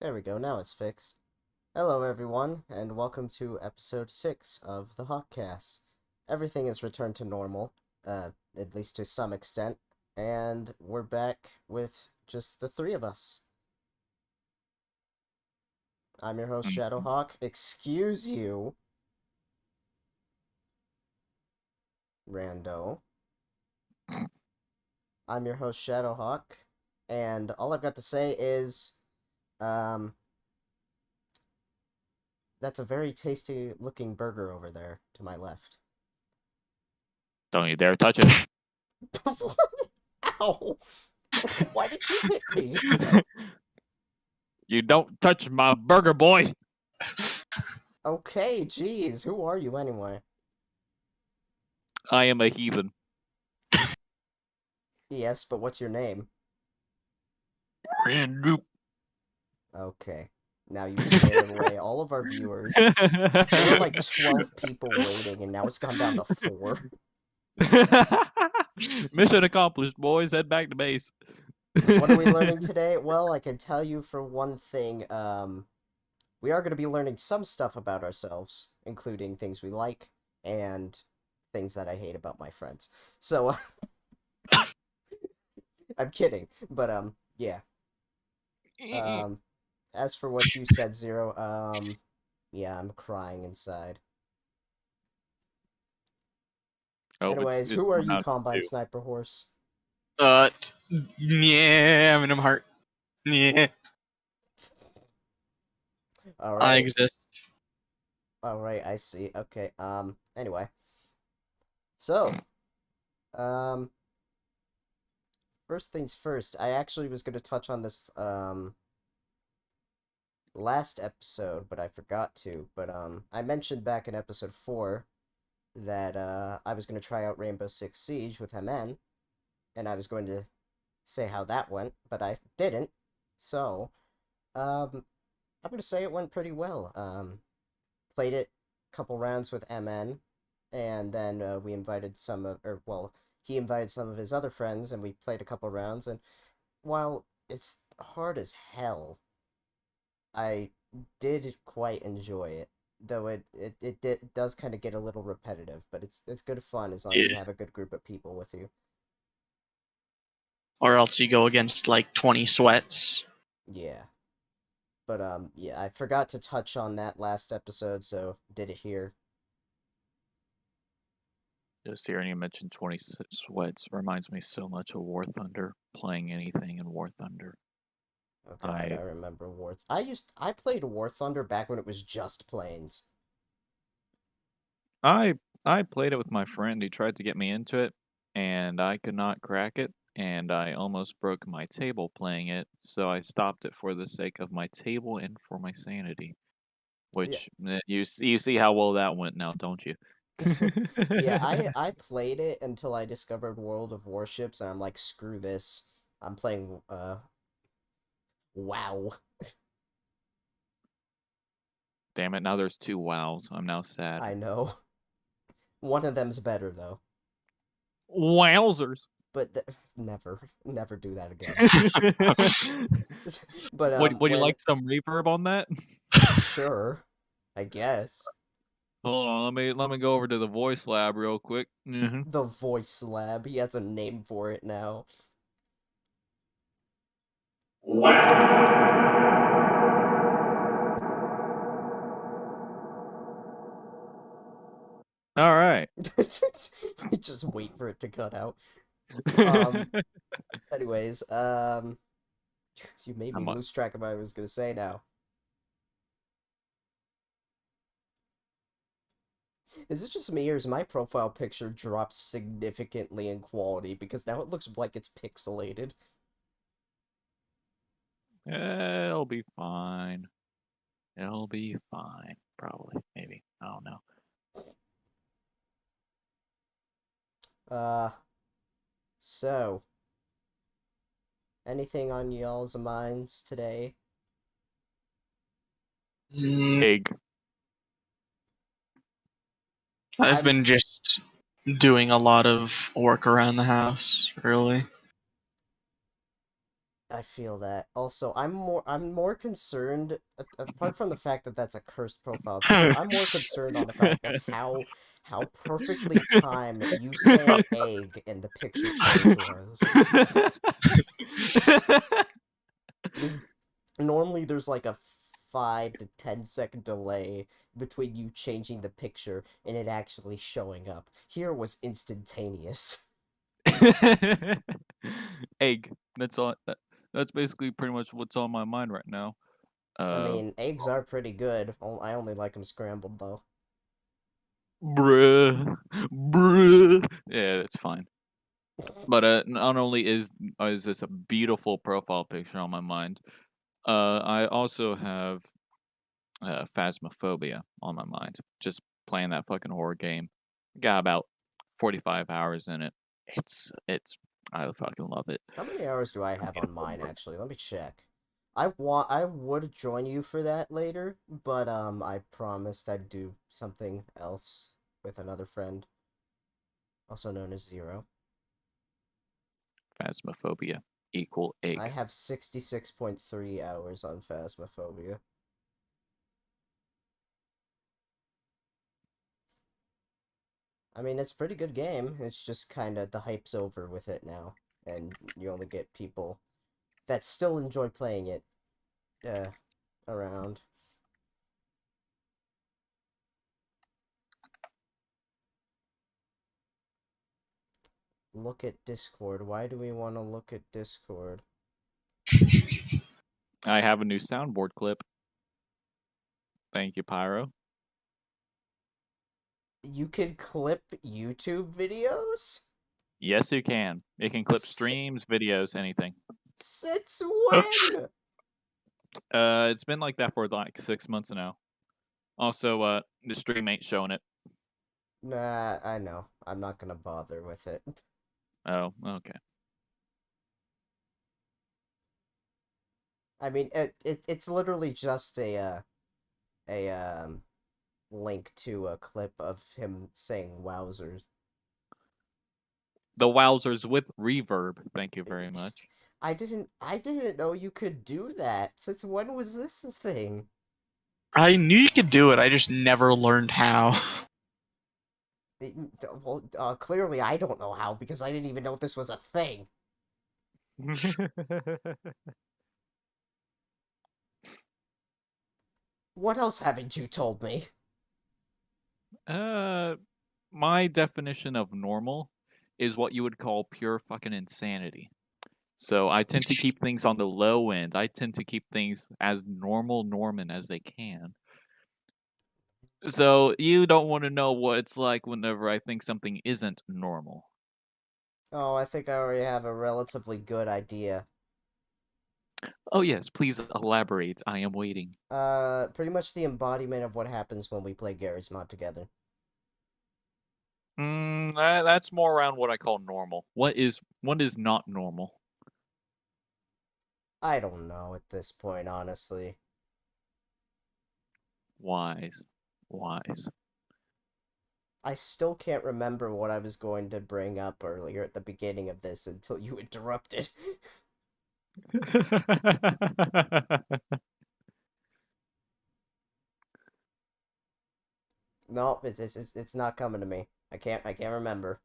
There we go, now it's fixed. Hello everyone, and welcome to episode 6 of the Hawkcast. Everything is returned to normal, at least to some extent, and we're back with just the three of us. I'm your host, Shadowhawk. Excuse you, Rando. I'm your host, Shadowhawk, and all I've got to say is, that's a very tasty looking burger over there to my left. Don't you dare touch it. Ow! Why did you hit me? You don't touch my burger, boy. Okay, jeez, who are you anyway? I am a heathen. Yes, but what's your name? Rando. Okay. Now you scared away all of our viewers. There were like 12 people waiting, and now it's gone down to 4. Mission accomplished, boys. Head back to base. What are we learning today? Well, I can tell you for one thing, we are going to be learning some stuff about ourselves, including things we like, and things that I hate about my friends. So, I'm kidding, but, yeah. As for what you said, Zero, yeah, I'm crying inside. Anyways, who are you, Combine Sniper Horse? Yeah, I'm in my heart. Yeah, I Alright, exist. alright, I see. Okay, anyway. So, um, first things first, I actually was going to touch on this, last episode, but I forgot to. But, I mentioned back in episode 4 that, I was going to try out Rainbow Six Siege with MN, and I was going to say how that went, but I didn't. So, I'm going to say it went pretty well. Played it a couple rounds with MN, and then we invited some of, he invited some of his other friends, and we played a couple rounds, and while it's hard as hell, I did quite enjoy it. Though it does kind of get a little repetitive, but it's good fun as long as you have a good group of people with you. Or else you go against like 20 sweats. Yeah. But yeah, I forgot to touch on that last episode, so did it here. Just hearing you mention 20 sweats reminds me so much of War Thunder. Playing anything in War Thunder. Oh god, I remember War. I played War Thunder back when it was just planes. I played it with my friend. He tried to get me into it, and I could not crack it, and I almost broke my table playing it. So I stopped it for the sake of my table and for my sanity. Which you see how well that went now, don't you? Yeah, I played it until I discovered World of Warships, and I'm like, screw this. I'm playing WoW. Damn it! Now there's 2 wows. I'm now sad. I know. One of them's better though. Wowzers! But never do that again. But Would you like some reverb on that? Sure, I guess. Hold on, let me go over to the voice lab real quick. The voice lab. He has a name for it now. All right. Just wait for it to cut out. Anyways, you made me lose track of what I was gonna say now. Is it just me, or is my profile picture dropped significantly in quality? Because now it looks like it's pixelated. It'll be fine. It'll be fine. Probably. Maybe. I don't know. So, anything on y'all's minds today? Egg. I've been just doing a lot of work around the house, really. I feel that. Also, I'm more concerned apart from the fact that that's a cursed profile picture. I'm more concerned on the fact of how perfectly timed you saying egg and the picture change was. Because normally there's like a 5 to 10 second delay between you changing the picture and it actually showing up. Here it was instantaneous. Egg. That's all. That's basically pretty much what's on my mind right now. I Uh, mean, eggs are pretty good. I only like them scrambled though. bruh. Yeah, that's fine. But not only is this a beautiful profile picture on my mind, I also have Phasmophobia on my mind. Just playing that fucking horror game. Got about 45 hours in it. I fucking love it. How many hours do I have on mine actually? Let me check. I would join you for that later, but I promised I'd do something else with another friend, also known as Zero. Phasmophobia equal I egg. have 66.3 hours on Phasmophobia. I mean, it's a pretty good game. It's just kind of the hype's over with it now, and you only get people that still enjoy playing it uh, around. Look at Discord. Why do we want to look at Discord? I have a new soundboard clip. Thank you, Pyro. You can clip YouTube videos? Yes, you can. It can clip S- streams, videos, anything. Since Oops. when? It's been like that for like 6 months now. Also, the stream ain't showing it. Nah, I know. I'm not gonna bother with it. Oh, okay. I mean, it's literally just a link to a clip of him saying "wowzers." The wowzers with reverb. Thank you very much. I didn't know you could do that. Since when was this a thing? I knew you could do it. I just never learned how. Well, clearly I don't know how because I didn't even know this was a thing. What else haven't you told me? uh, my definition of normal is what you would call pure fucking insanity. So I tend to keep things on the low end. I tend to keep things as normal Norman as they can. So you don't want to know what it's like whenever I think something isn't normal. Oh, I think I already have a relatively good idea. Oh yes, please elaborate. I am waiting. Pretty much the embodiment of what happens when we play Gary's Mod together. That's more around what I call normal. What is not normal? I don't know at this point, honestly. Wise, wise. I still can't remember what I was going to bring up earlier at the beginning of this until you interrupted. No, it's not coming to me. I can't remember.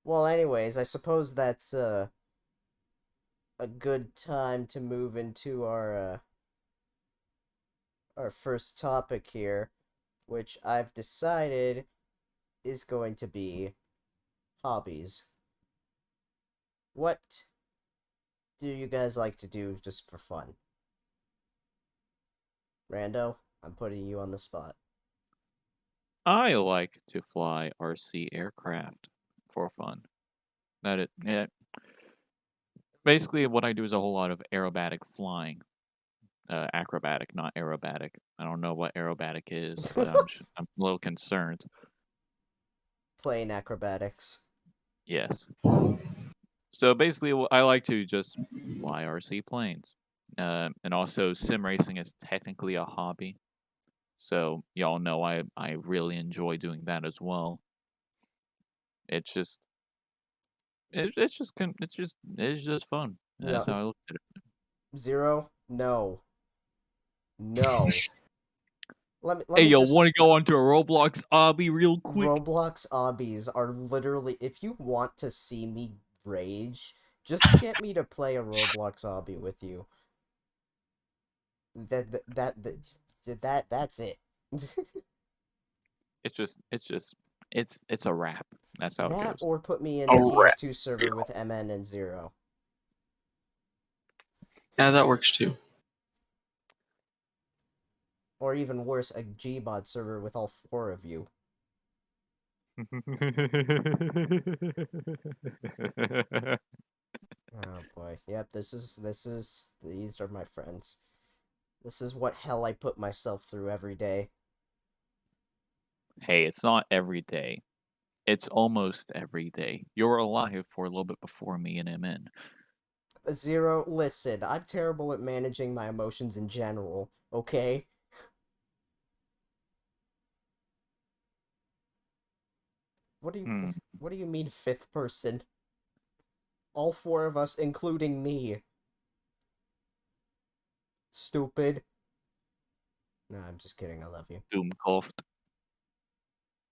Well, anyways, I suppose that's a good time to move into our first topic here, which I've decided is going to be hobbies. What do you guys like to do just for fun? Rando, I'm putting you on the spot. I like to fly RC aircraft for fun. Yeah. Basically, what I do is a whole lot of aerobatic flying. Acrobatic, not aerobatic. I don't know what aerobatic is, but I'm a little concerned. Plane acrobatics. Yes. So basically, I like to just fly RC planes, and also sim racing is technically a hobby. So y'all know I really enjoy doing that as well. It's just it's just fun. No, That's how I look at it. Zero. No. No. Let Hey, me yo, just. want to go onto a Roblox obby real quick? Roblox obbies are literally. If you want to see me rage, just get me to play a Roblox obby with you. That's it. It's a wrap. That's how it That goes. or put me in A a wrap. TF2 server with MN and Zero. Yeah, that works too. Or even worse, a Gmod server with all four of you. Oh boy. Yep, these are my friends. This is what hell I put myself through every day. Hey, it's not every day. It's almost every day. You're alive for a little bit before me and MN. Zero, listen, I'm terrible at managing my emotions in general, okay? What do you Hmm. what do you mean fifth person? All four of us, including me. Stupid. No, I'm just kidding, I love you. Doomcoft.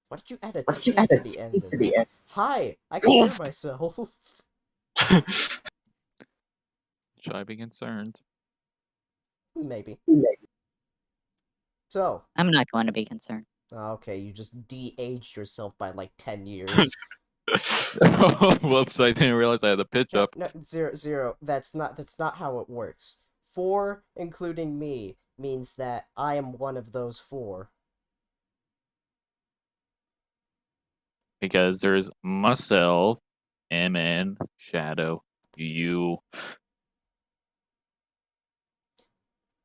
Why did you add a What did you T add to a the T end to of the that? end? Hi, I can hear Oof. myself. Should I be concerned? Maybe. So, I'm not going to be concerned. okay, you just de-aged yourself by like 10 years. Whoops, I didn't realize I had the pitch No, up. no, zero. That's not how it works. Four, including me, means that I am one of those four. Because there's myself, MN, Shadow, you.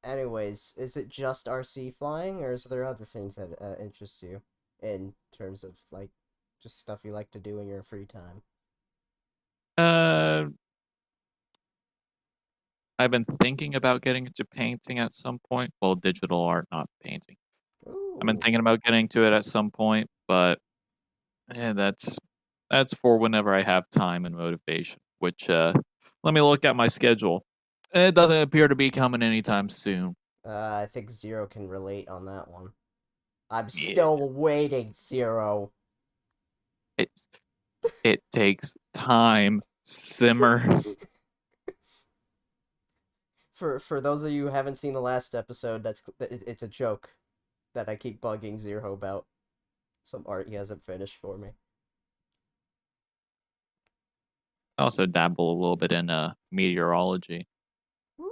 Anyways, is it just RC flying, or is there other things that interest you in terms of like just stuff you like to do in your free time? Uh, I've been thinking about getting into painting at some point. Well, digital art, not painting. I've been Ooh, thinking about getting to it at some point, but that's for whenever I have time and motivation. Which let me look at my schedule. It doesn't appear to be coming anytime soon. I think Zero can relate on that one. I'm Yeah, still waiting, Zero. it's it takes time. Simmer. For those of you who haven't seen the last episode, it's a joke that I keep bugging Zero about. Some art he hasn't finished for me. I also dabble a little bit in meteorology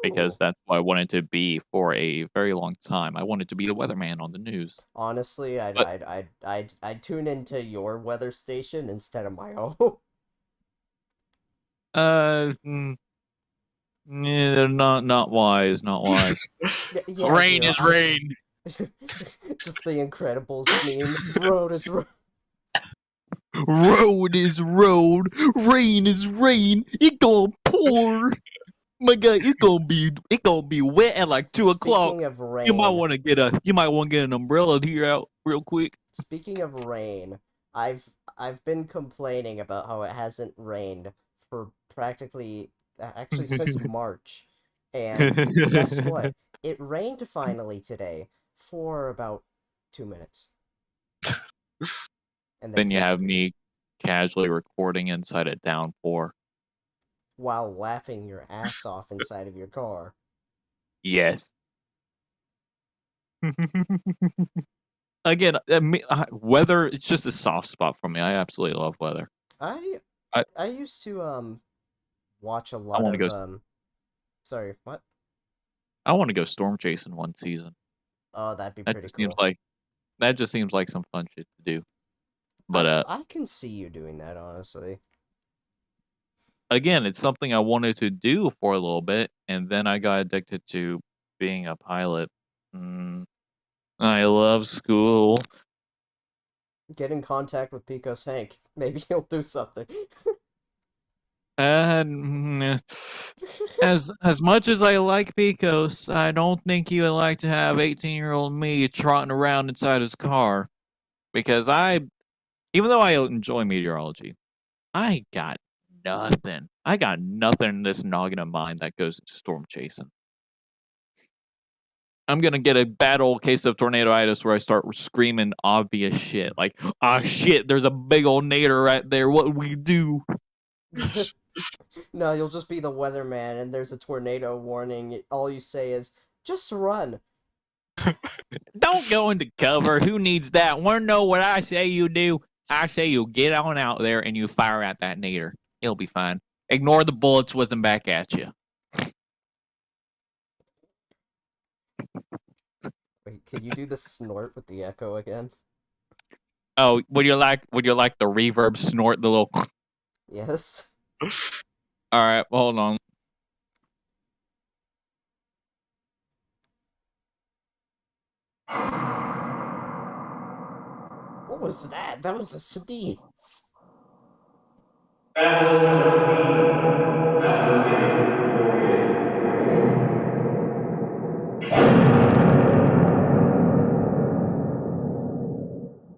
because Ooh. that's what I wanted to be for a very long time. I wanted to be the weatherman on the news. Honestly, But I'd tune into your weather station instead of my own. uh, they're not wise, not wise. Yeah, Rain Zero. is rain. Just the Incredibles meme. Road is road. Road is road, rain is rain. It gonna pour. My God, it gonna be wet at like 2 o'clock. Speaking of You might rain, want to get an umbrella here out real quick. speaking of rain, I've been complaining about how it hasn't rained for practically actually since March. And guess what? It rained finally today for about 2 minutes. And then Then you have disappeared. me casually recording inside a downpour. While laughing your ass off inside of your car. Yes. Again, weather, it's just a soft spot for me. I absolutely love weather. I I, I used to watch a I lot want to of go. sorry, what? I want to go storm chasing one season. Oh, that'd be That pretty just seems cool. like some fun shit to do. But I can see you doing that, honestly. again, it's something I wanted to do for a little bit, and then I got addicted to being a pilot. I love school. Get in contact with Pico's Hank. Maybe he'll do something. And as much as I like Picos, I don't think he would like to have 18-year-old me trotting around inside his car. Because even though I enjoy meteorology, I got nothing. I got nothing in this noggin of mine that goes into storm chasing. I'm gonna get a bad old case of tornadoitis where I start screaming obvious shit. Like, ah, shit, there's a big old nader right there. What do we do? No, you'll just be the weatherman, and there's a tornado warning. All you say is, just run. Don't go into cover. Who needs that? Want to know what I say you do? I say you get on out there and you fire at that nader. It'll be fine. Ignore the bullets whizzing back at you. Wait, can you do the snort with the echo again? Oh, would you like the reverb snort, the little? Yes. All right, well, hold on. What was that? That was a sneeze. That was no sneeze. That was a glorious.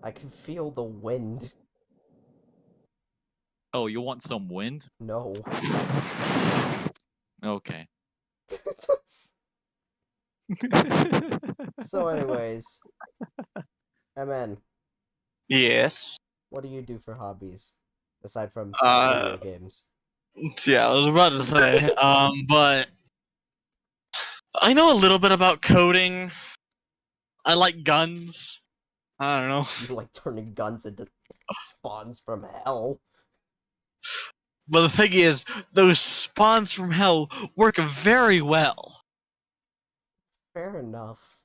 I can feel the wind. Oh, you want some wind? No. Okay. So, anyways, MN, Yes. what do you do for hobbies aside from Uh, video games? Yeah, I was about to say. But I know a little bit about coding. I like guns. I don't know. You like turning guns into spawns from hell. But the thing is, those spawns from hell work very well. Fair enough.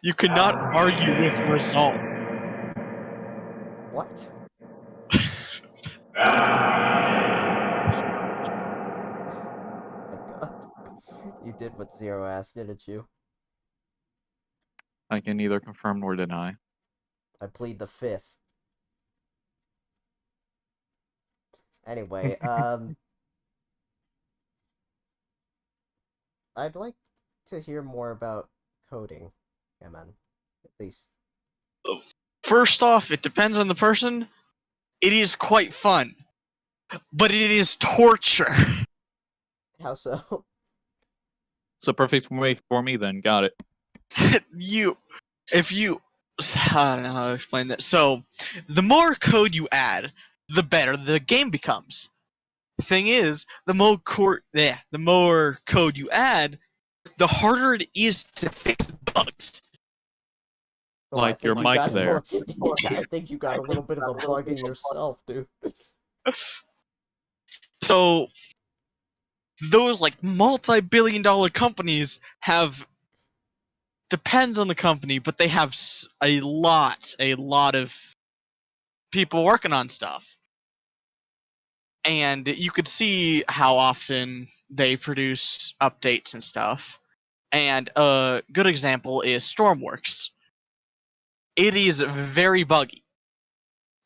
You cannot argue with result. What? My god. You did what Zero asked, didn't you? I can neither confirm nor deny. I plead the fifth. Anyway, I'd like to hear more about coding, MN. At least. First off, it depends on the person. It is quite fun, but it is torture. How so? So perfect for me then. Got it. I don't know how to explain that. So, the more code you add, the better the game becomes. The thing is, the more code you add, the harder it is to fix bugs. Oh, I Like your think you mic got there. I think you got a little bit of a bug in yourself, dude. So, those like multi-billion-dollar companies have depends on the company, but they have a lot of people working on stuff. And you could see how often they produce updates and stuff. And a good example is Stormworks. It is very buggy.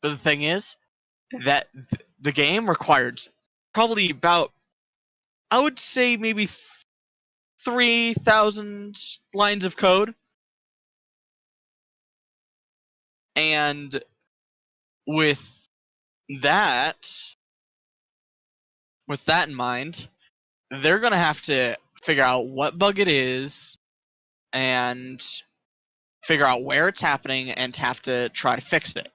But the thing is that the game requires probably about, I would say maybe 3,000 lines of code. And with that in mind, they're going to have to figure out what bug it is and figure out where it's happening and have to try to fix it.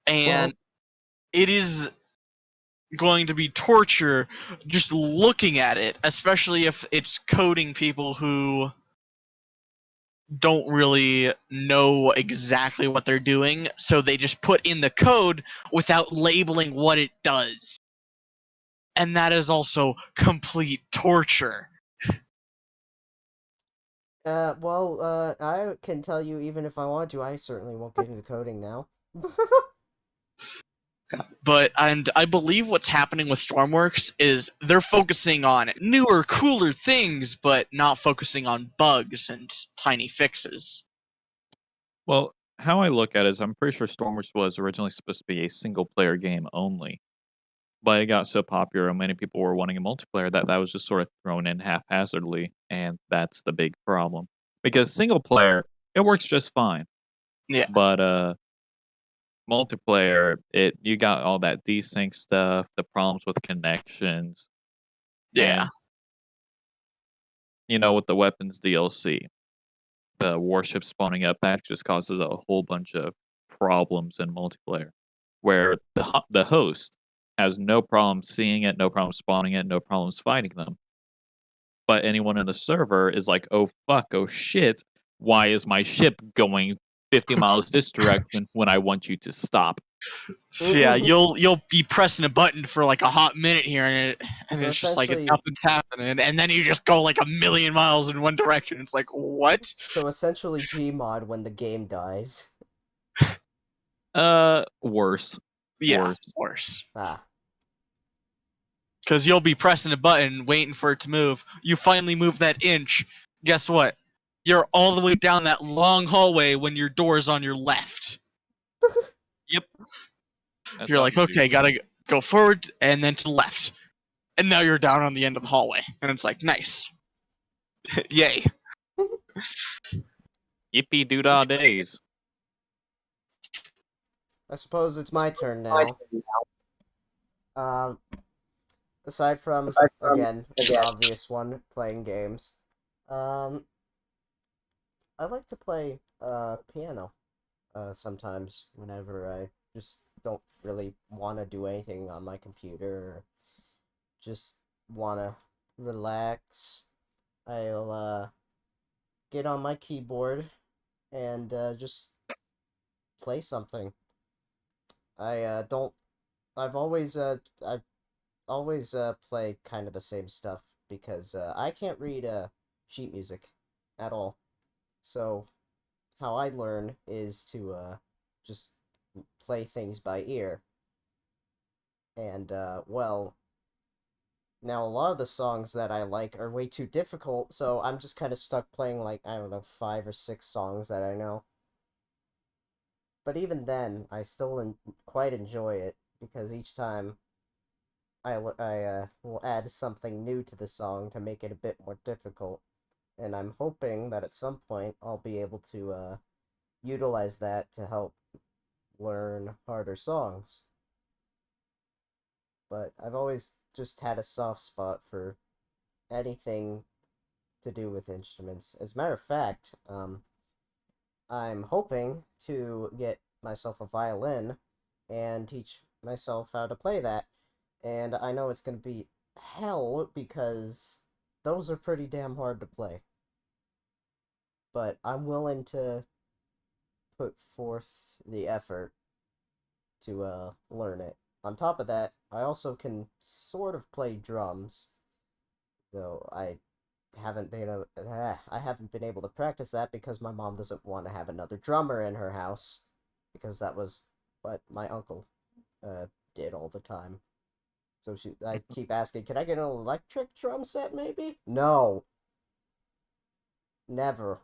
And it is going to be torture just looking at it, especially if it's coding people who don't really know exactly what they're doing, so they just put in the code without labeling what it does. And that is also complete torture. I can tell you, even if I want to, I certainly won't get into coding now. And I believe what's happening with Stormworks is they're focusing on newer, cooler things, but not focusing on bugs and tiny fixes. Well, how I look at it is I'm pretty sure Stormworks was originally supposed to be a single player game only. But it got so popular and many people were wanting a multiplayer that was just sort of thrown in haphazardly, and that's the big problem. Because single player, it works just fine. Yeah. But multiplayer, you got all that desync stuff, the problems with connections, Yeah. and with the weapons DLC, the warship spawning up, that just causes a whole bunch of problems in multiplayer, where the host has no problem seeing it, no problem spawning it, no problems fighting them. But anyone in the server is like, oh fuck, oh shit, why is my ship going 50 miles this direction when I want you to stop? So yeah, you'll be pressing a button for like a hot minute here, and So it's just like essentially- nothing's happening, and then you just go like a million miles in one direction. It's like, what? So essentially Gmod when the game dies. Worse. Yeah, worse. Ah. Because you'll be pressing a button, waiting for it to move. You finally move that inch. Guess what? You're all the way down that long hallway when your door's on your left. Yep. That's You're how like, you do okay, it. gotta go forward and then to the left. And now you're down on the end of the hallway. And it's like, nice. Yay. Yippee doodah days. I suppose it's my turn now. Aside from again, the obvious one, playing games. I like to play piano sometimes whenever I just don't really want to do anything on my computer or just want to relax. I'll get on my keyboard and just play something. I've always play kind of the same stuff because I can't read sheet music at all. So how I learn is to just play things by ear. And well, now a lot of the songs that I like are way too difficult, so I'm just kind of stuck playing like, I don't know, 5 or 6 songs that I know. But even then, I still quite enjoy it because each time I will add something new to the song to make it a bit more difficult, and I'm hoping that at some point I'll be able to utilize that to help learn harder songs. But I've always just had a soft spot for anything to do with instruments. As a matter of fact, I'm hoping to get myself a violin and teach myself how to play that. And I know it's going to be hell because those are pretty damn hard to play. But I'm willing to put forth the effort to learn it. On top of that, I also can sort of play drums, though I haven't been able to practice that because my mom doesn't want to have another drummer in her house, because that was what my uncle did all the time. So I keep asking, can I get an electric drum set maybe? No. Never.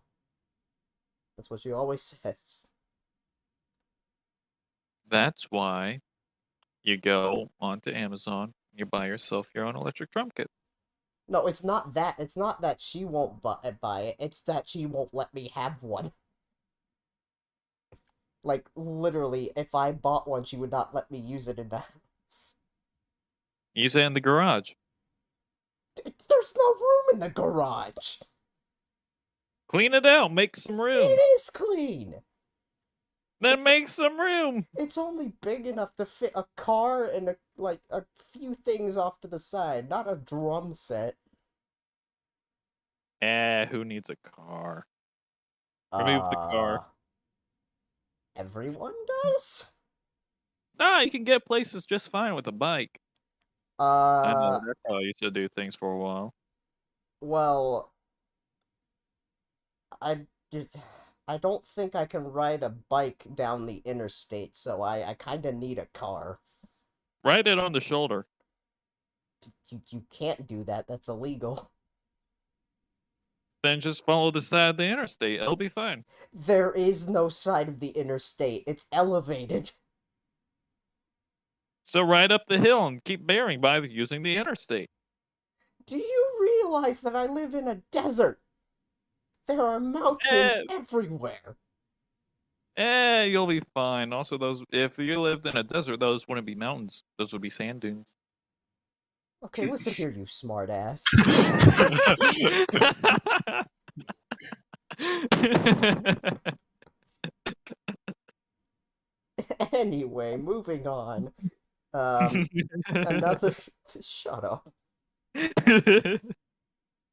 That's what she always says. That's why you go onto Amazon, you buy yourself your own electric drum kit. No, it's not that. It's not that she won't buy it. It's that she won't let me have one. Like, literally, if I bought one, she would not let me use it in the house. Use it in the garage. There's no room in the garage. Clean it out. Make some room. It is clean. Then make some room. It's only big enough to fit a car and a few things off to the side, not a drum set. Who needs a car? Remove the car. Everyone does? Nah, you can get places just fine with a bike. I know, that's how I used to do things for a while. Well, I don't think I can ride a bike down the interstate, so I kind of need a car. Ride it on the shoulder. You can't do that. That's illegal. Then just follow the side of the interstate. It'll be fine. There is no side of the interstate. It's elevated. So ride up the hill and keep bearing by using the interstate. Do you realize that I live in a desert? There are mountains everywhere. You'll be fine. Also, if you lived in a desert, those wouldn't be mountains. Those would be sand dunes. Okay, listen here, you smartass. Anyway, moving on. Another shut up.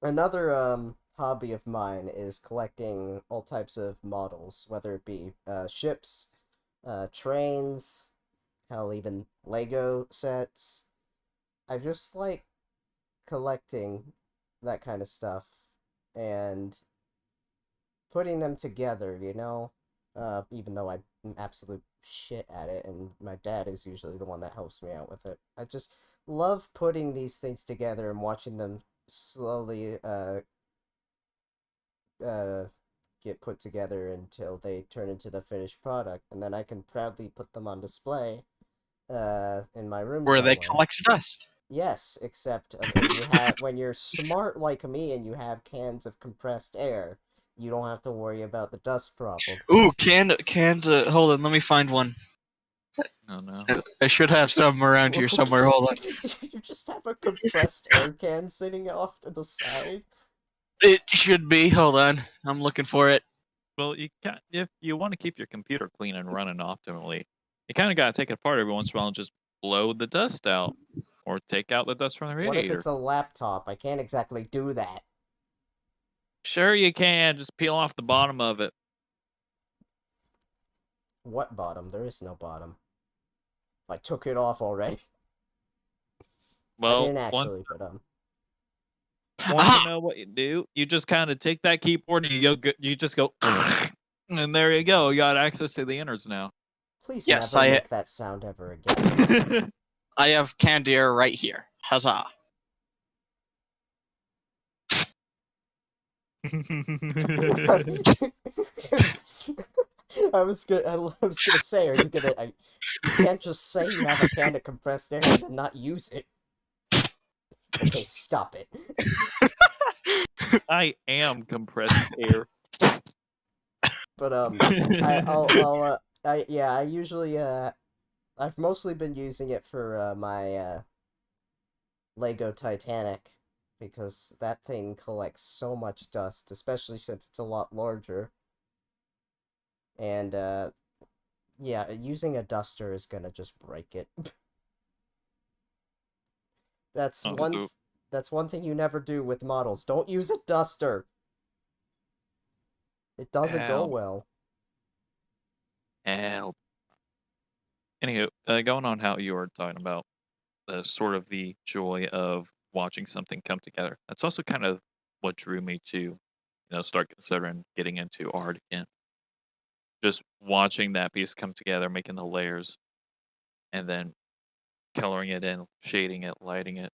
Another hobby of mine is collecting all types of models, whether it be ships, trains, hell, even Lego sets. I just like collecting that kind of stuff and putting them together, you know? Even though I'm absolute shit at it, and my dad is usually the one that helps me out with it. I just love putting these things together and watching them slowly uh, get put together until they turn into the finished product, and then I can proudly put them on display in my room Where they somewhere. collect dust. Yes, except when you're smart like me and you have cans of compressed air, you don't have to worry about the dust problem. Ooh, cans. Hold on, let me find one. Oh no. I should have some around here somewhere. Hold on. You just have a compressed air can sitting off to the side. It should be. Hold on, I'm looking for it. Well, if you want to keep your computer clean and running optimally, you kind of got to take it apart every once in a while and just blow the dust out, or take out the dust from the What if radiator. it's a laptop? I can't exactly do that. Sure, you can. Just peel off the bottom of it. What bottom? There is no bottom. I took it off already. I Well, didn't actually, but want Aha! to know what you do? You just kind of take that keyboard and you just go, and there you go. You got access to the innards now. please Yes, never make that sound ever again. I have canned air right here. Huzzah! I was gonna say, are you gonna? You can't just say you have a can of compressed air and then not use it. Okay, stop it. I am compressed air. But I usually I've mostly been using it for my Lego Titanic because that thing collects so much dust, especially since it's a lot larger. And yeah, using a duster is gonna just break it. That's Oh, one. That's one thing you never do with models. Don't use a duster. It doesn't go Help. well. Help. Anywho, going on how you were talking about sort of the joy of watching something come together. That's also kind of what drew me to, start considering getting into art again. Just watching that piece come together, making the layers, and then coloring it in, shading it, lighting it,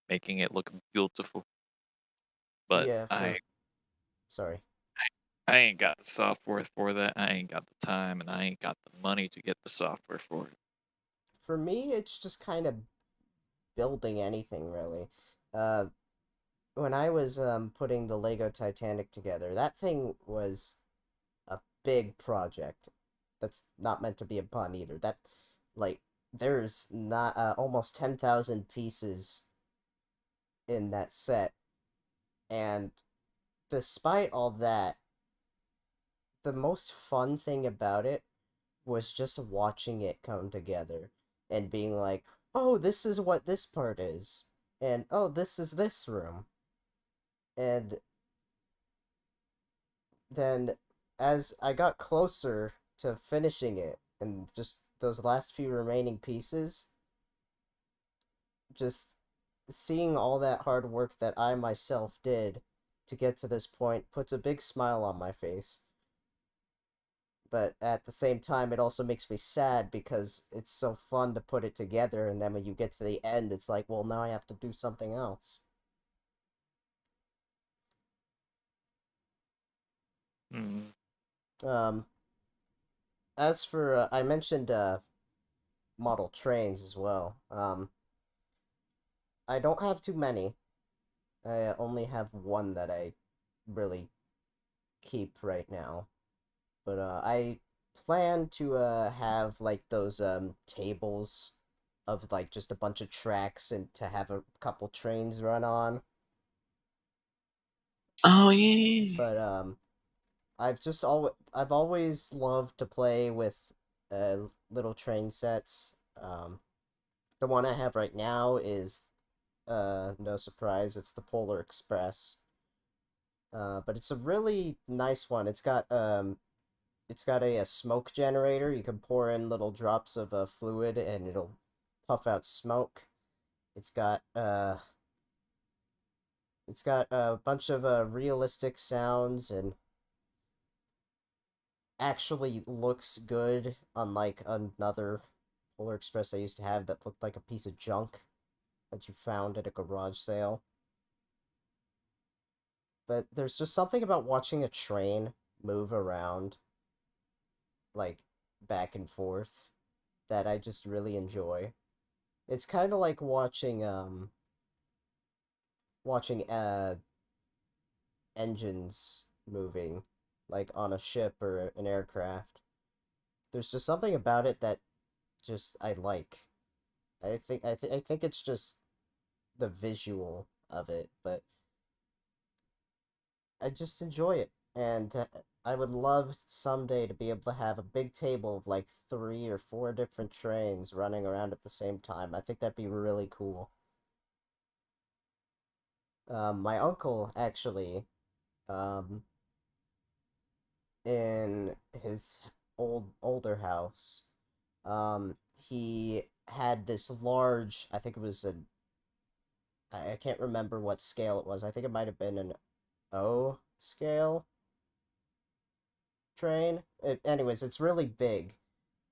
making it look beautiful. But Yeah. Sorry. I ain't got the software for that. I ain't got the time, and I ain't got the money to get the software for it. For me, it's just kind of building anything really. Uh, when I was putting the Lego Titanic together, that thing was a big project. That's not meant to be a pun either. That like there's not almost 10,000 pieces in that set, and despite all that, the most fun thing about it was just watching it come together and being like, "Oh, this is what this part is." And, "Oh, this is this room." And then as I got closer to finishing it and just those last few remaining pieces, just seeing all that hard work that I myself did to get to this point puts a big smile on my face. But at the same time, it also makes me sad because it's so fun to put it together, and then when you get to the end, it's like, well, now I have to do something else. Mm. Um, as for, I mentioned, model trains as well. I don't have too many. I only have one that I really keep right now. But, plan to have like those tables of like just a bunch of tracks and to have a couple trains run on. Oh yeah. But I've always loved to play with little train sets. The one I have right now is no surprise, it's the Polar Express. But it's a really nice one. It's got a smoke generator. You can pour in little drops of fluid and it'll puff out smoke. It's got uh it's got a bunch of realistic sounds and actually looks good, unlike another Polar Express I used to have that looked like a piece of junk that you found at a garage sale. But there's just something about watching a train move around, like back and forth, that I just really enjoy. It's kind of like watching engines moving, like on a ship or an aircraft. There's just something about it that just I like. I think it's just the visual of it, but I just enjoy it. And I would love someday to be able to have a big table of like 3 or 4 different trains running around at the same time. I think that'd be really cool. My uncle actually, um, in his older house, he had this large. I think it was a. I can't remember what scale it was. I think it might have been an O scale train. Anyways, it's really big,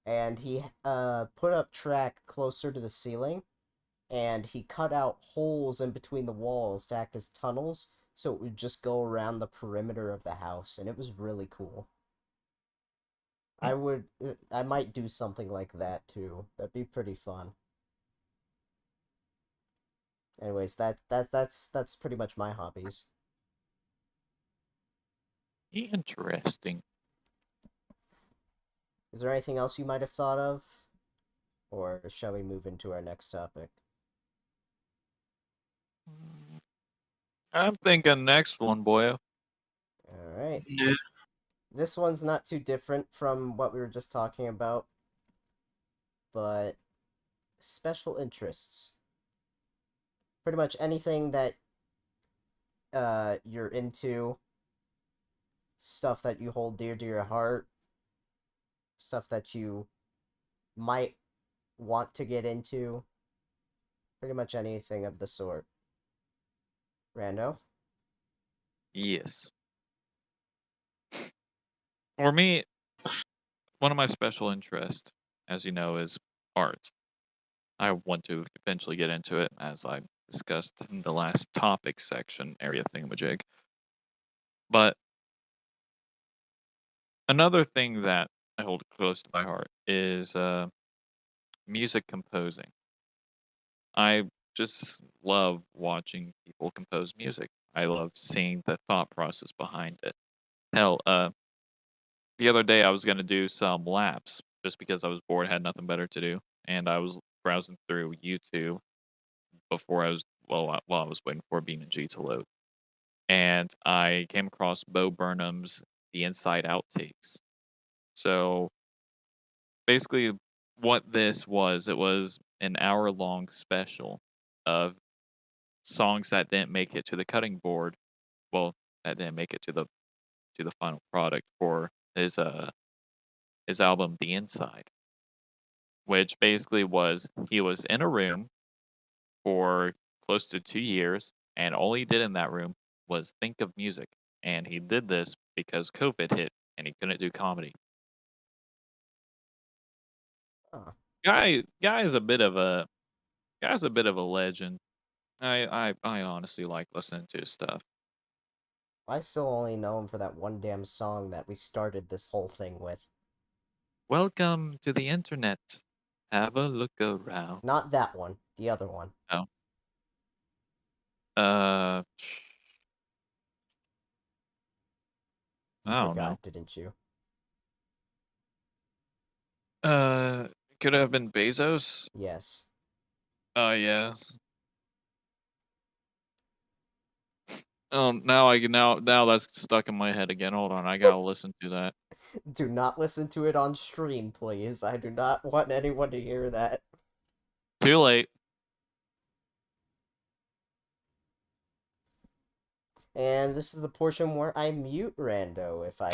and he put up track closer to the ceiling, and he cut out holes in between the walls to act as tunnels, so it would just go around the perimeter of the house, and it was really cool. I might do something like that too. That'd be pretty fun. Anyways, that's pretty much my hobbies. Interesting. Is there anything else you might have thought of? Or shall we move into our next topic? I'm thinking next one, boy. Alright. Yeah. This one's not too different from what we were just talking about, but special interests. Pretty much anything that you're into, stuff that you hold dear to your heart, stuff that you might want to get into, pretty much anything of the sort. Rando? Yes. For me, one of my special interests, as you know, is art. I want to eventually get into it, as I discussed in the last topic section area thingamajig. But another thing that I hold close to my heart is music composing. I just love watching people compose music. I love seeing the thought process behind it. Hell, the other day I was gonna do some laps just because I was bored, had nothing better to do, and I was browsing through YouTube before I was while I was waiting for BeamNG to load, and I came across Bo Burnham's The Inside Outtakes. So basically, what this was, it was an hour-long special of songs that didn't make it to the cutting board. Well, that didn't make it to the final product for his album The Inside, which basically was he was in a room for close to 2 years, and all he did in that room was think of music. And he did this because COVID hit and he couldn't do comedy. Huh. Guy is a bit of a guy's a bit of a legend. I honestly like listening to his stuff. I still only know him for that one damn song that we started this whole thing with. Welcome to the internet. Have a look around. Not that one, the other one. Oh. Uh, You I don't know. forgot, didn't you? Could it have been Bezos? Yes. Oh, yes. Oh, now that's stuck in my head again. Hold on, I gotta listen to that. Do not listen to it on stream, please. I do not want anyone to hear that. Too late. And this is the portion where I mute Rando if I...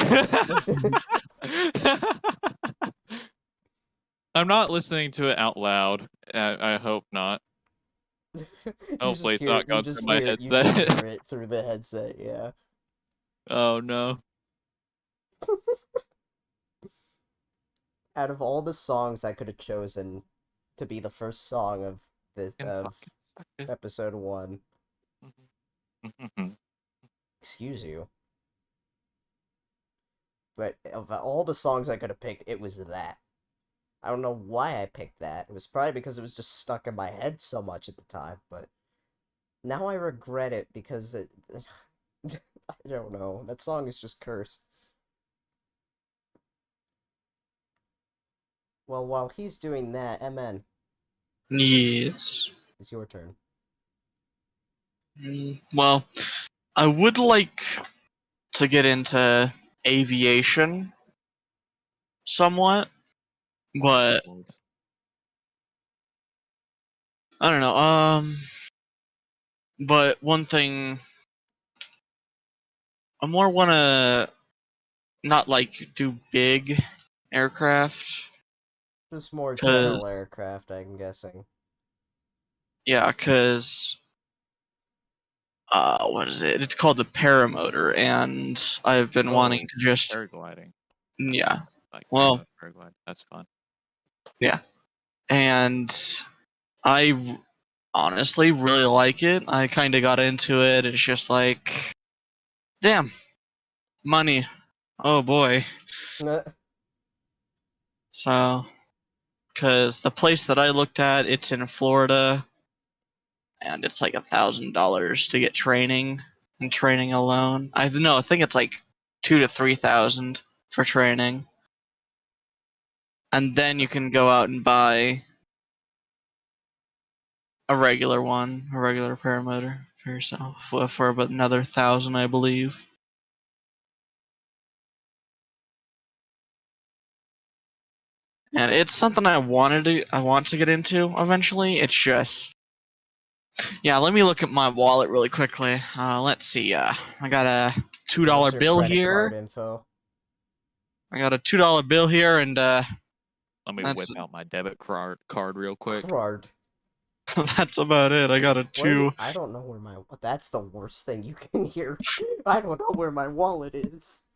I'm not listening to it out loud. I hope not. Hopefully it's not going through my you just headset. hear it through the headset, yeah. Oh no. Out of all the songs I could have chosen to be the first song of this episode 1, excuse you. But of all the songs I could have picked, it was that. I don't know why I picked that. It was probably because it was just stuck in my head so much at the time, but now I regret it because it... I don't know. That song is just cursed. Well, while he's doing that, MN, Yes. it's your turn. Well, I would like to get into aviation somewhat, but I don't know. But one thing I more want to not like do big aircraft. Just more Cause general aircraft, I'm guessing. yeah, cause what is it? It's called the paramotor, and I've been wanting to just paragliding. yeah. Like Well, paragliding. That's fun. yeah, and I honestly really like it. I kind of got into it. It's just like, damn, money. Oh boy. So, because the place that I looked at, it's in Florida, and it's like $1,000 to get training, and training alone. I think it's like 2,000 to 3,000 for training, and then you can go out and buy a regular paramotor for yourself for about another 1,000, I believe. And it's something I want to get into eventually. It's just, yeah. Let me look at my wallet really quickly. Let's see. I got a $2 Your bill credit card here. info. I got a $2 bill here, and let me whip out my debit card real quick. Card. That's about it. I got a 2. I don't know where my... That's the worst thing you can hear. I don't know where my wallet is.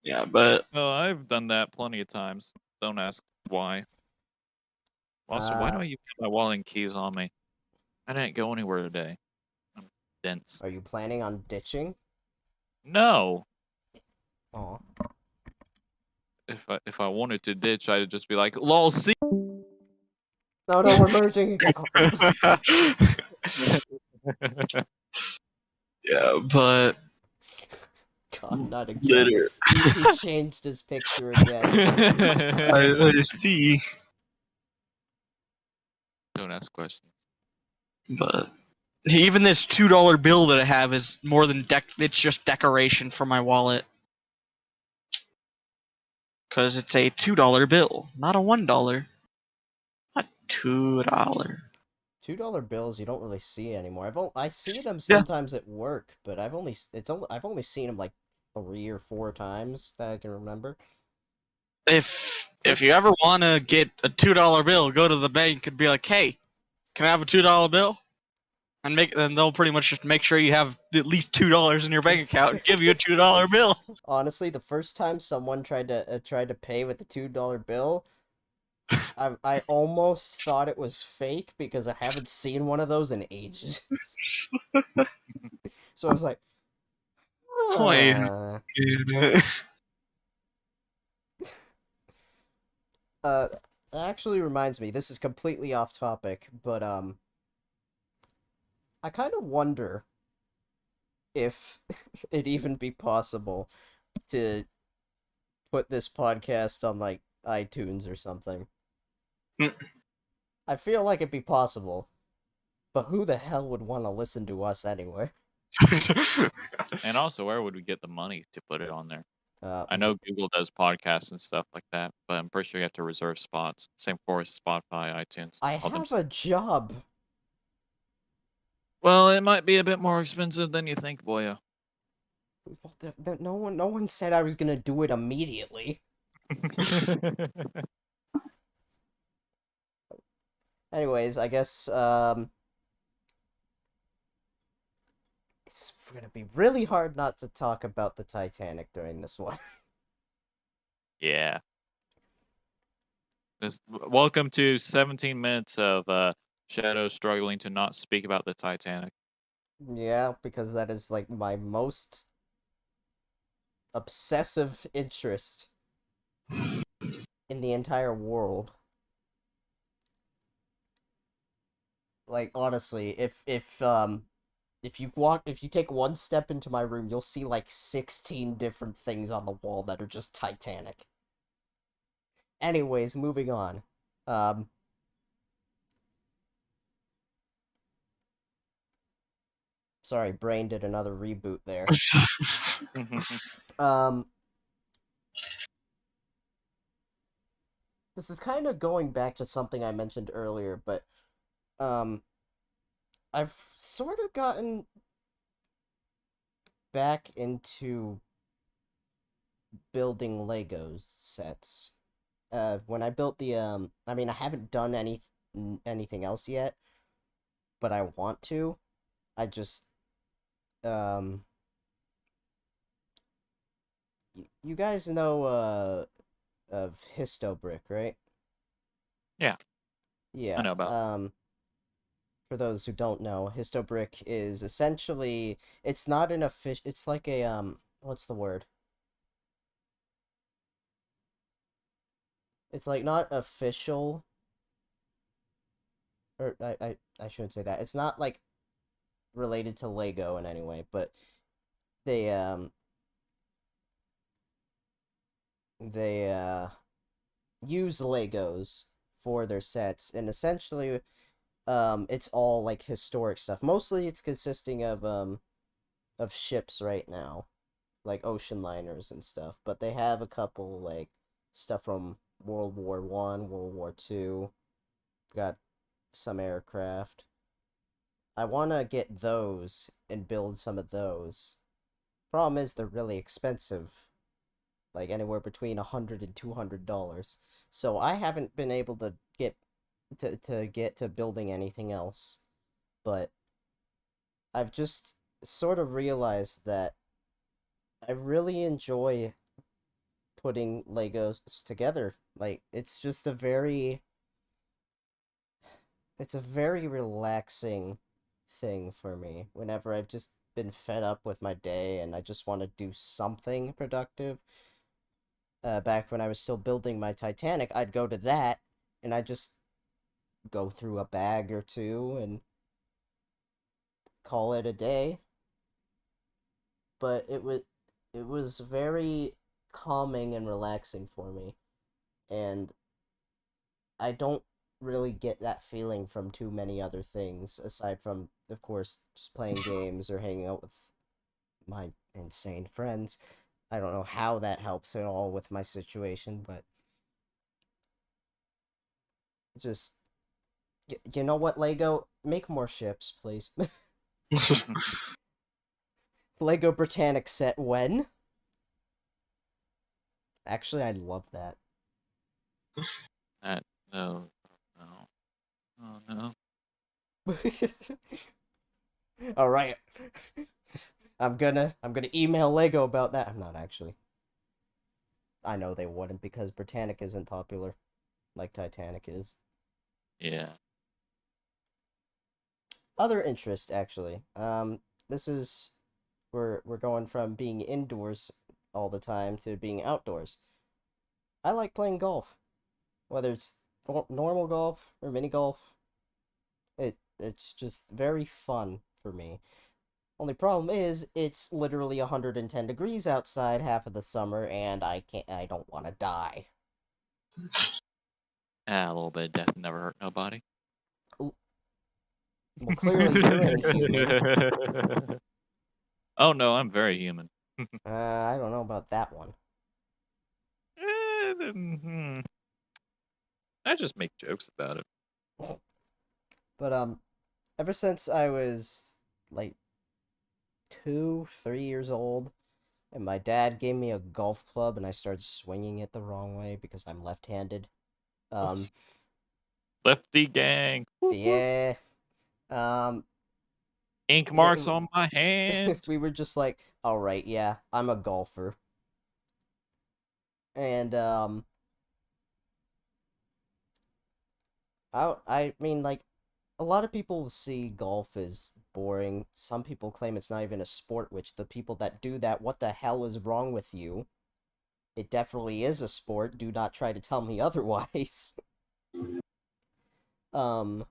Yeah, but... Oh, I've done that plenty of times. Don't ask why. Also, why don't you have my wallet and keys on me? I didn't go anywhere today. I'm dense. Are you planning on ditching? No. Aw. If I wanted to ditch, I'd just be like, lol, see? No, we're merging again. Yeah, but... God, not again. He changed his picture again. I see. Don't ask questions. But even this $2 bill that I have is more than it's just decoration for my wallet. Because it's a $2 bill, not a $1. A $2. $2 bills you don't really see anymore. I see them sometimes at work, but I've only seen them like 3 or 4 times that I can remember. If you ever want to get a $2 bill, go to the bank and be like, "Hey, can I have a $2 bill?" And they'll pretty much just make sure you have at least $2 in your bank account and give you a $2 bill. Honestly, the first time someone tried to pay with the $2 bill, I almost thought it was fake because I haven't seen one of those in ages. So I was like, that actually reminds me, this is completely off topic, but I kind of wonder if it'd even be possible to put this podcast on like iTunes or something. Mm. I feel like it'd be possible, but who the hell would want to listen to us anyway? And also, where would we get the money to put it on there? Uh, I know Google does podcasts and stuff like that, but I'm pretty sure you have to reserve spots. Same for Spotify, iTunes, I all them. have a job. Well, it might be a bit more expensive than you think, boyo. Well, no one said I was gonna do it immediately. Anyways, I guess it's gonna be really hard not to talk about the Titanic during this one. Yeah. Welcome to 17 minutes of Shadow struggling to not speak about the Titanic. Yeah, because that is like my most obsessive interest in the entire world. Like honestly, if you take one step into my room, you'll see like 16 different things on the wall that are just Titanic. Anyways, moving on. Um Sorry, brain did another reboot there. Um this is kind of going back to something I mentioned earlier, but um I've sort of gotten back into building Lego sets. When I built the I mean I haven't done anything else yet, but I want to. I just um you guys know of Histobrick, right? Yeah, I Yeah. know about. For those who don't know, Histobrick is essentially it's not an official it's like a what's the word? It's like not official or I shouldn't say that. It's not like related to Lego in any way, but they they use Legos for their sets, and essentially it's all like historic stuff. Mostly it's consisting of ships right now, like ocean liners and stuff, but they have a couple like stuff from World War I, World War II. Got some aircraft. I want to get those and build some of those. Problem is they're really expensive, like anywhere between $100 and $200. So I haven't been able to get to building anything else. But I've just sort of realized that I really enjoy putting Legos together. Like it's a very relaxing thing for me whenever I've just been fed up with my day and I just want to do something productive. Back when I was still building my Titanic, I'd go to that and I'd just go through a bag or two and call it a day. But it was very calming and relaxing for me, and I don't really get that feeling from too many other things aside from, of course, just playing games or hanging out with my insane friends. I don't know how that helps at all with my situation, but just you know what, Lego, make more ships, please. Lego Britannic set when? Actually, I'd love that. That no, no, oh no. All right. I'm gonna email Lego about that. I'm not actually. I know they wouldn't because Britannic isn't popular like Titanic is. Yeah. Other interest actually. This is we're going from being indoors all the time to being outdoors. I like playing golf, whether it's normal golf or mini golf. It's just very fun for me. Only problem is it's literally 110 degrees outside half of the summer and I don't want to die. A little bit of death never hurt nobody. Well, clearly you're inhuman. Oh no, I'm very human. I don't know about that one. I just make jokes about it. But ever since I was like 3 years old, and my dad gave me a golf club, and I started swinging it the wrong way because I'm left-handed. Um, Lefty gang. yeah. Um, Ink marks on my hand. we were just like, all right, yeah, I'm a golfer, and I mean, like, a lot of people see golf as boring. Some people claim it's not even a sport, which the people that do that, what the hell is wrong with you? It definitely is a sport. Do not try to tell me otherwise. um,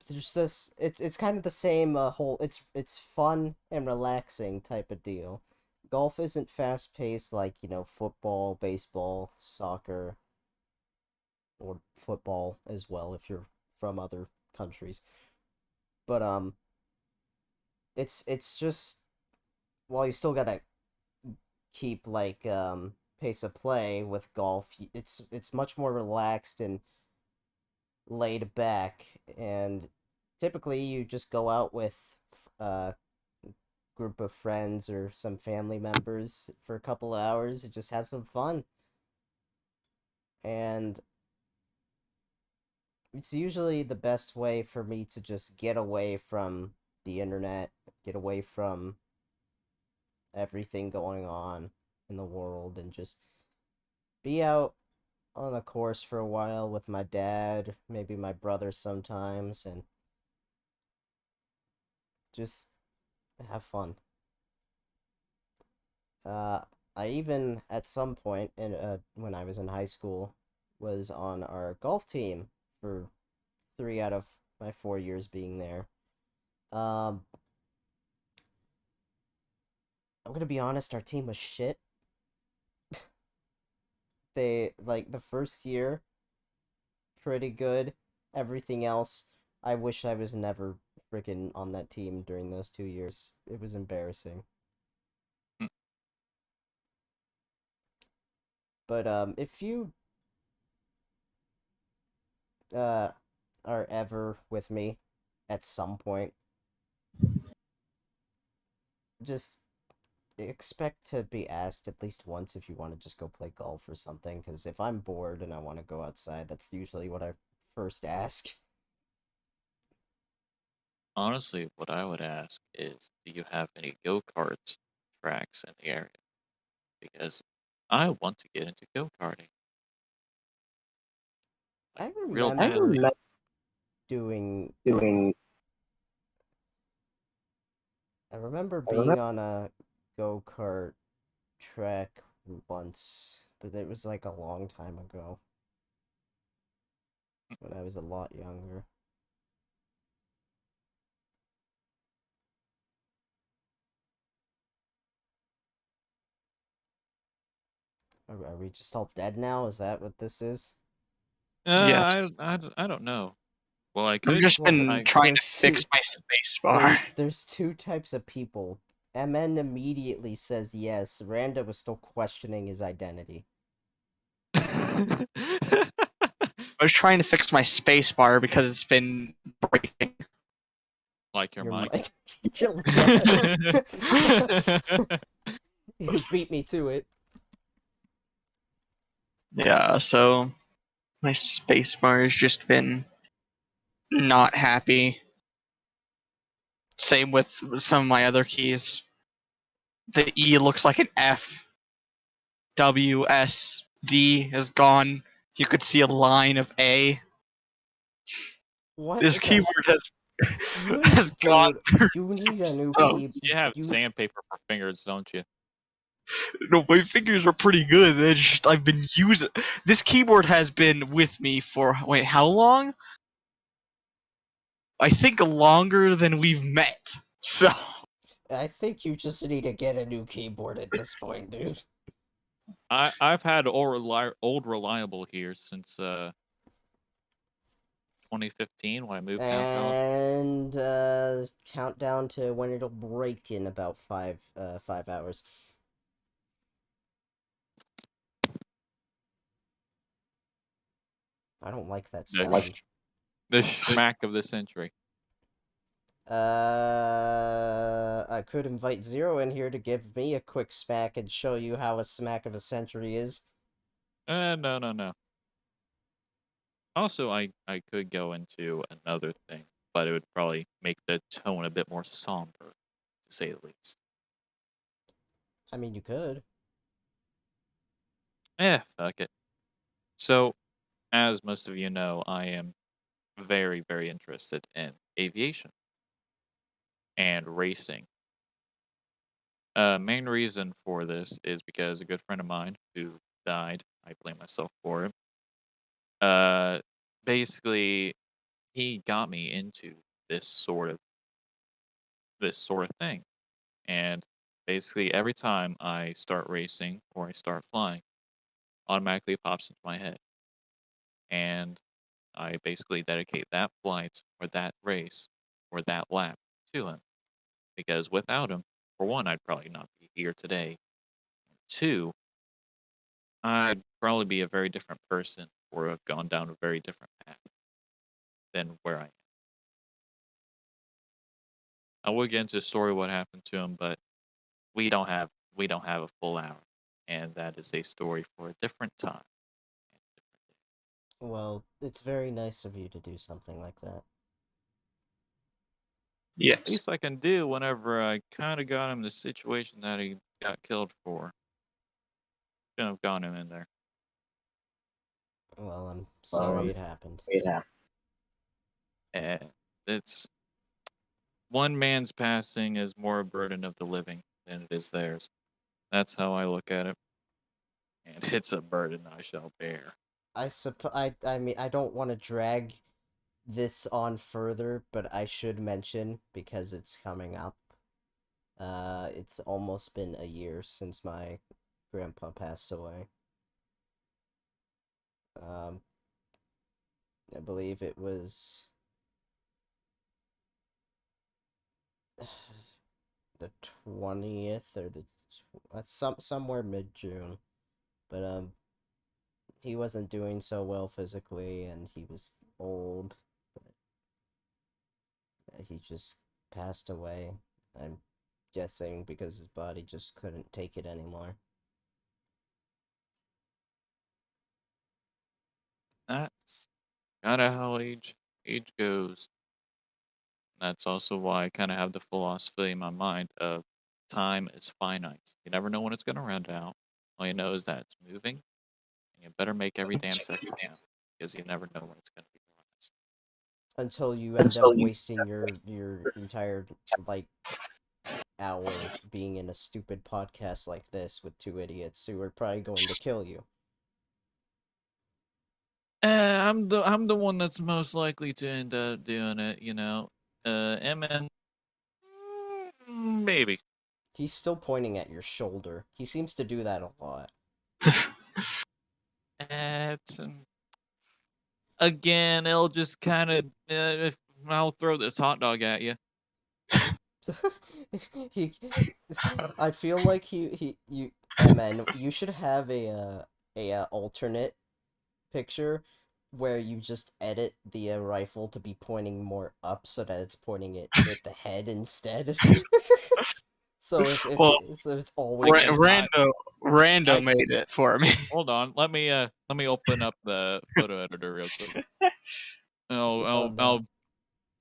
there's this. It's kind of the same whole. It's fun and relaxing type of deal. Golf isn't fast paced like football, baseball, soccer, or football as well if you're from other countries. But it's just while you still gotta keep like pace of play with golf, it's much more relaxed and laid back, and typically you just go out with a group of friends or some family members for a couple of hours and just have some fun. And it's usually the best way for me to just get away from the internet, get away from everything going on in the world, and just be out on the course for a while with my dad, maybe my brother sometimes, and just have fun. Uh, I even at some point in when I was in high school was on our golf team for 3 out of my 4 years being there. Um, I'm gonna be honest, our team was shit. They like the first year pretty good. Everything else, I wish I was never freaking on that team during those 2 years. It was embarrassing. But if you uh are ever with me at some point, just expect to be asked at least once if you want to just go play golf or something. Because if I'm bored and I want to go outside, that's usually what I first ask. Honestly, what I would ask is, do you have any go-kart tracks in the area? Because I want to get into go-karting. I Like, real remember badly. doing. doing I remember I remember being on a go kart track once, but it was like a long time ago when I was a lot younger. Are we just all dead now? Is that what this is? Yes. I don't know. Well, I I've could. just Well, been trying to there's fix two. my space bar. There's two types of people. MN immediately says yes. Rando was still questioning his identity. I was trying to fix my space bar because it's been breaking. Like your mic. You beat me to it. Yeah, so my space bar has just been not happy. Same with some of my other keys. The E looks like an F. W, S, D is gone. You could see a line of A. What This the- keyboard You has need, gone dude, through you need a new stuff. key. You have You sandpaper for fingers, don't you? No, my fingers are pretty good. It's just I've been using this keyboard has been with me for wait, how long? I think longer than we've met. So I think you just need to get a new keyboard at this point, dude. I've had old reliable here since 2015 when I moved down south. And countdown to when it'll break in about 5 hours. I don't like that The sound. the schmack of the century. I could invite Zero in here to give me a quick smack and show you how a smack of a century is. No. Also, I could go into another thing, but it would probably make the tone a bit more somber, to say the least. I mean, you could. Fuck it. So, as most of you know, I am very, very interested in aviation and racing. Main reason for this is because a good friend of mine who died, I blame myself for it. Uh, basically, he got me into this sort of this sort of thing, and basically every time I start racing or I start flying, automatically pops into my head, and I basically dedicate that flight or that race or that lap to him because without him, for one, I'd probably not be here today. Two, I'd probably be a very different person or have gone down a very different path than where I am. I will get into the story what happened to him, but we don't have a full hour, and that is a story for a different time. Well, it's very nice of you to do something like that. Yes. Least I can do whenever I kind of got him the situation that he got killed for. Shouldn't have gone him in there. Well, I'm sorry it happened. And it's one man's passing is more a burden of the living than it is theirs. That's how I look at it, and it's a burden I shall bear. I mean, I don't want to drag this on further, but I should mention, because it's coming up, it's almost been a year since my grandpa passed away. Um, I believe it was the 20th or somewhere mid-June. But he wasn't doing so well physically and he was old. But he just passed away. I'm guessing because his body just couldn't take it anymore. That's kind of how age goes. That's also why I kind of have the philosophy in my mind of time is finite. You never know when it's going to run out. All you know is that it's moving, and you better make every damn second count because you never know when it's going to be the last. Until you end up wasting your entire like hour being in a stupid podcast like this with two idiots who are probably going to kill you. I'm the one that's most likely to end up doing it. You know, MN, maybe. He's still pointing at your shoulder. He seems to do that a lot. It's again, it'll just kind of. I'll throw this hot dog at you. he, I feel like man, you should have a alternate picture where you just edit the rifle to be pointing more up so that it's pointing it at the head instead. So Well, so it's always Rando made it for me. Hold on, let me open up the photo editor real quick. I'll oh I'll no. I'll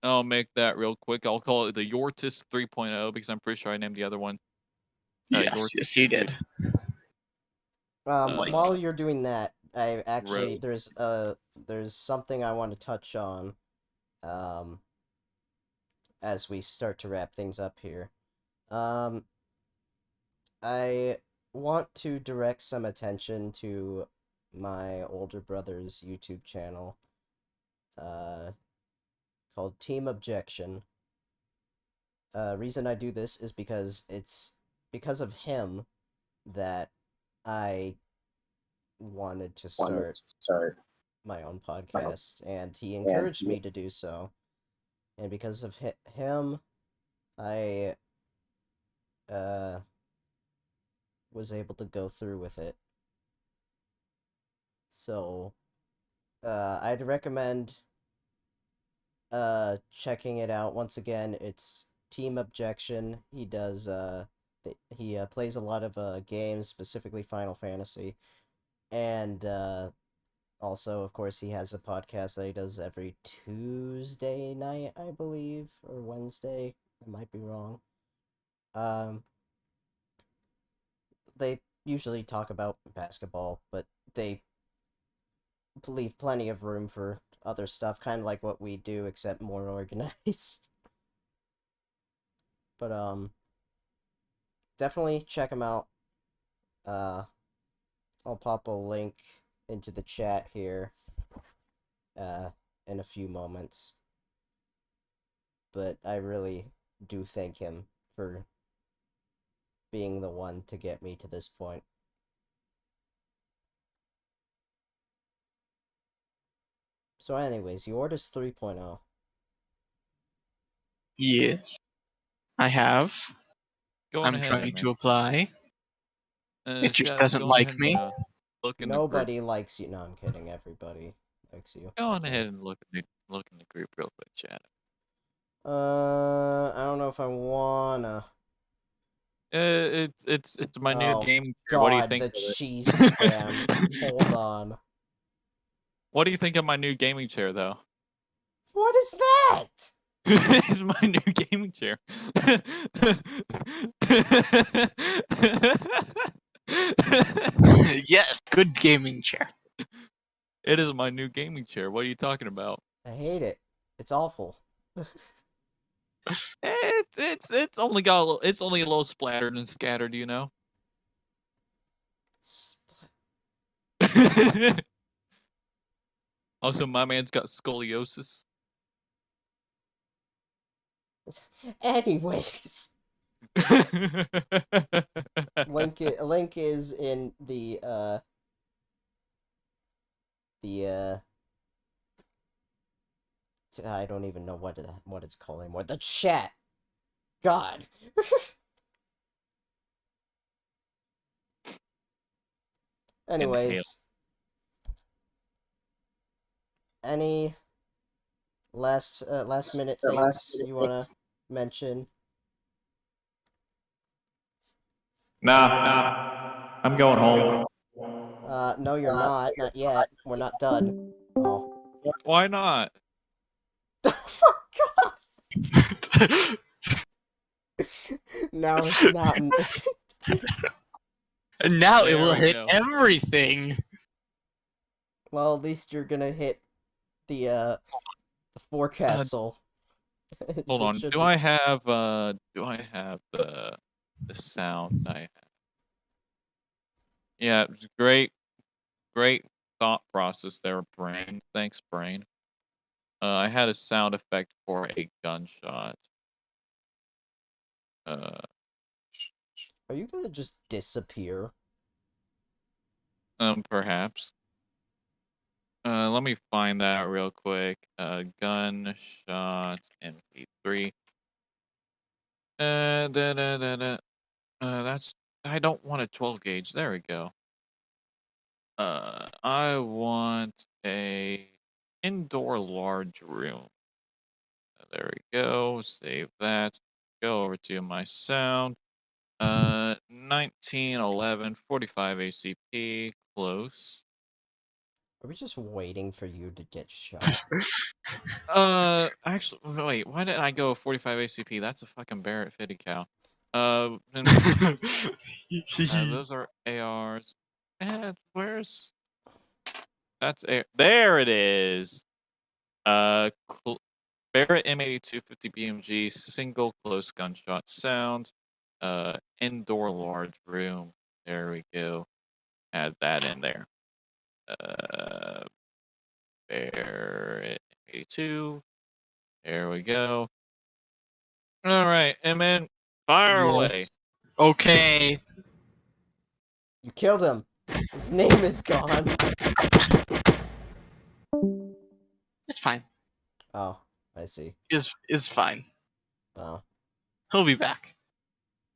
I'll make that real quick. I'll call it the Yortis 3.0 because I'm pretty sure I named the other one. Yes, he did. While you're doing that, I actually Road. there's something I want to touch on um as we start to wrap things up here. Um I want to direct some attention to my older brother's YouTube channel uh called Team Objection. Reason I do this is because it's because of him that I wanted to start my own podcast, and he encouraged me to do so. And because of him, I was able to go through with it. So, I'd recommend checking it out. Once again, it's Team Objection. He does he plays a lot of games, specifically Final Fantasy, and also, of course, he has a podcast that he does every Tuesday night, I believe, or Wednesday. I might be wrong. They usually talk about basketball, but they leave plenty of room for other stuff, kind of like what we do, except more organized. But definitely check them out. I'll pop a link into the chat here in a few moments. But I really do thank him for being the one to get me to this point. So anyways, yours is 3.0. Yes, I have. Go on I'm ahead, trying man. to apply. It just Shadow, doesn't go on like ahead me. and look in the group. Nobody likes you. No, I'm kidding. Everybody likes you. Go on ahead and look in the group real quick, Shadow. I don't know if I wanna. It's my new Oh, gaming chair. God, What do you think the of it? cheese spam. Hold on. What do you think of my new gaming chair, though? What is that? It's my new gaming chair. Yes, good gaming chair. It is my new gaming chair. What are you talking about? I hate it. It's awful. It's only got it's only a little splattered and scattered, you know. Also, my man's got scoliosis. Anyways, link is in the I don't even know what it's called anymore. The chat. God. Anyways, any last minute things you wanna mention? Nah, I'm going home. No, you're not. Not yet. We're not done. Oh. Why not? Now it's not. And now it There will we hit go. everything. Well, at least you're gonna hit the forecastle. Hold on. Do I have the sound I have? Yeah, it was great thought process there, Brain. Thanks, Brain. I had a sound effect for a gunshot. Are you gonna just disappear? Perhaps. Let me find that real quick. Gunshot MP3. That's I don't want a 12 gauge. There we go. I want a indoor large room. There we go. Save that. Go over to my sound. 1911 45 ACP. Close. Are we just waiting for you to get shot? Actually, wait. Why did I go 45 ACP? That's a fucking Barrett Fitty cow. Those are ARs. And where's that's a there it is. Barrett M82 50 BMG single close gunshot sound. Indoor large room. There we go. Add that in there. Barrett 82. There we go. All right, and fire away. Okay. You killed him. His name is gone. It's fine. Oh, I see. Is fine. Oh, He'll be back.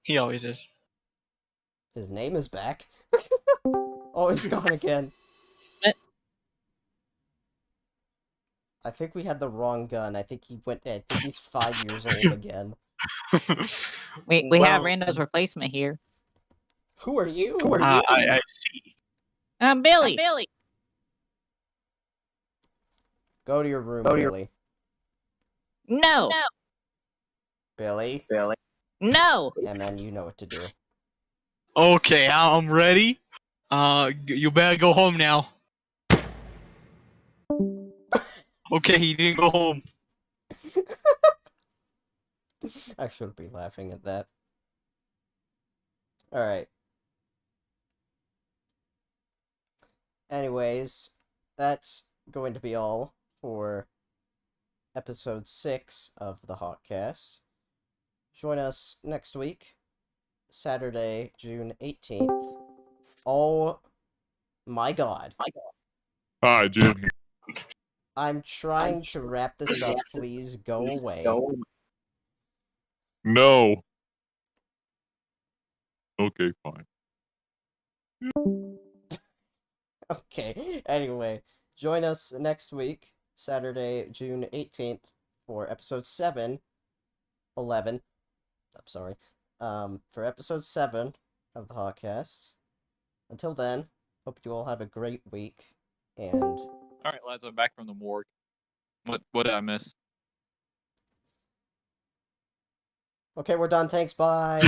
He always is. his name is back. Oh, he's gone again. Smith. I think we had the wrong gun. I think he's 5 years old again. We have Well, Rando's replacement here. Who are you? I see. Billy. Go to your room, Billy. No. Billy? No. Yeah, man, you know what to do. Okay, I'm ready. You better go home now. Okay, he didn't go home. I shouldn't be laughing at that. Alright. Anyways, that's going to be all for episode 6 of the Hawkcast. Join us next week, Saturday, June 18th. Oh my god. Hi, Jim. I'm trying to wrap this up. Please go away. No. Okay, fine. Okay, anyway, join us next week, Saturday, June 18th, for episode 11. I'm sorry. For episode 7 of the Hawkcast. Until then, hope you all have a great week, and Alright, lads, I'm back from the morgue. What did I miss? okay, we're done. Thanks, bye.